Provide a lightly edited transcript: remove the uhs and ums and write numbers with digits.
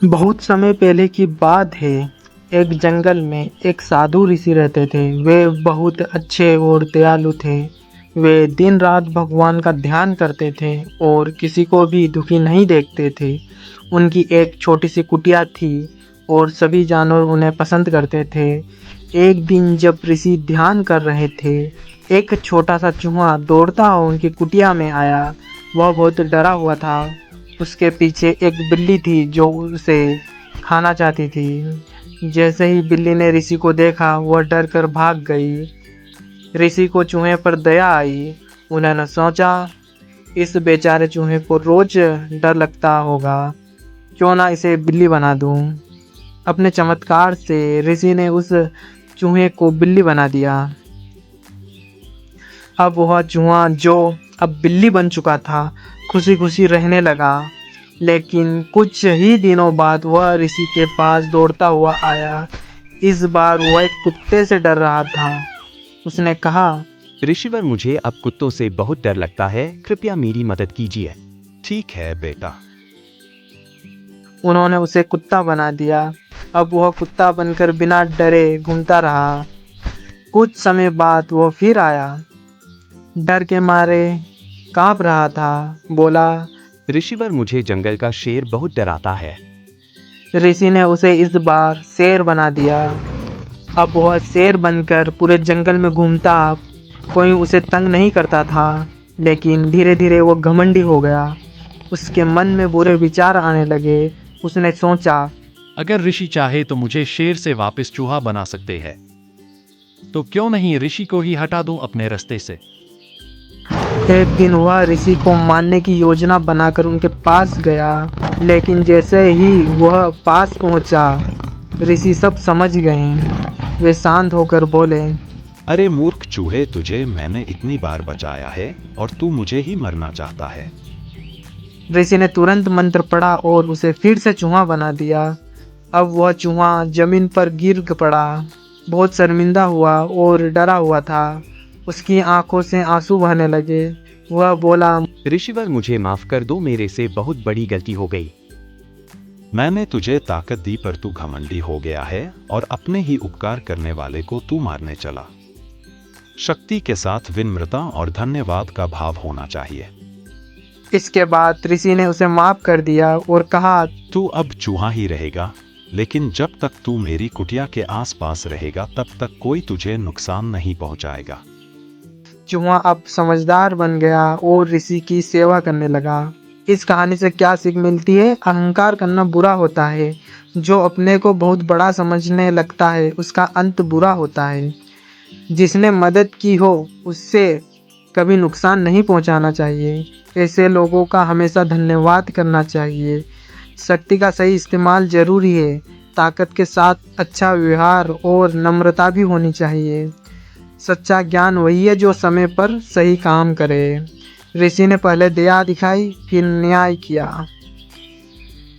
बहुत समय पहले की बात है। एक जंगल में एक साधु ऋषि रहते थे। वे बहुत अच्छे और दयालु थे। वे दिन रात भगवान का ध्यान करते थे और किसी को भी दुखी नहीं देखते थे। उनकी एक छोटी सी कुटिया थी और सभी जानवर उन्हें पसंद करते थे। एक दिन जब ऋषि ध्यान कर रहे थे, एक छोटा सा चूहा दौड़ता हुआ उनकी कुटिया में आया। वह बहुत डरा हुआ था। उसके पीछे एक बिल्ली थी जो उसे खाना चाहती थी। जैसे ही बिल्ली ने ऋषि को देखा, वह डर कर भाग गई। ऋषि को चूहे पर दया आई। उन्होंने सोचा, इस बेचारे चूहे को रोज डर लगता होगा, क्यों ना इसे बिल्ली बना दूं। अपने चमत्कार से ऋषि ने उस चूहे को बिल्ली बना दिया। अब वह चूहा जो अब बिल्ली बन चुका था, खुशी खुशी रहने लगा। लेकिन कुछ ही दिनों बाद वह ऋषि के पास दौड़ता हुआ आया। इस बार वह एक कुत्ते से डर रहा था। उसने कहा, ऋषिवर, मुझे अब कुत्तों से बहुत डर लगता है, कृपया मेरी मदद कीजिए। ठीक है बेटा। उन्होंने उसे कुत्ता बना दिया। अब वह कुत्ता बनकर बिना डरे घूमता रहा। कुछ समय बाद वह फिर आया। डर के मारे कांप रहा था। बोला, ऋषिवर, मुझे जंगल का शेर बहुत डराता है। ऋषि ने उसे इस बार शेर बना दिया। अब वह शेर बनकर पूरे जंगल में घूमता। कोई उसे तंग नहीं करता था। लेकिन धीरे धीरे वो घमंडी हो गया। उसके मन में बुरे विचार आने लगे। उसने सोचा, अगर ऋषि चाहे तो मुझे शेर से वापस चूहा बना सकते हैं, तो क्यों नहीं ऋषि को ही हटा दूं अपने रास्ते से। एक दिन वह ऋषि को मारने की योजना बनाकर उनके पास गया। लेकिन जैसे ही वह पास पहुंचा, ऋषि सब समझ गए। वे शांत होकर बोले, अरे मूर्ख चूहे, तुझे मैंने इतनी बार बचाया है और तू मुझे ही मरना चाहता है। ऋषि ने तुरंत मंत्र पढ़ा और उसे फिर से चूहा बना दिया। अब वह चूहा जमीन पर गिर पड़ा। बहुत शर्मिंदा हुआ और डरा हुआ था। उसकी आंखों से आंसू बहने लगे। वह बोला, ऋषिवर, मुझे माफ कर दो, मेरे से बहुत बड़ी गलती हो गई। मैंने तुझे ताकत दी पर तू घमंडी हो गया है और अपने ही उपकार करने वाले को तू मारने चला। शक्ति के साथ विनम्रता और धन्यवाद का भाव होना चाहिए। इसके बाद ऋषि ने उसे माफ कर दिया और कहा, तू अब चूहा ही रहेगा, लेकिन जब तक तू मेरी कुटिया के आसपास रहेगा तब तक कोई तुझे नुकसान नहीं पहुंचाएगा। चूहा अब समझदार बन गया और ऋषि की सेवा करने लगा। इस कहानी से क्या सीख मिलती है? अहंकार करना बुरा होता है। जो अपने को बहुत बड़ा समझने लगता है, उसका अंत बुरा होता है। जिसने मदद की हो, उससे कभी नुकसान नहीं पहुंचाना चाहिए। ऐसे लोगों का हमेशा धन्यवाद करना चाहिए। शक्ति का सही इस्तेमाल जरूरी है। ताकत के साथ अच्छा व्यवहार और नम्रता भी होनी चाहिए। सच्चा ज्ञान वही है जो समय पर सही काम करे। ऋषि ने पहले दया दिखाई, फिर न्याय किया।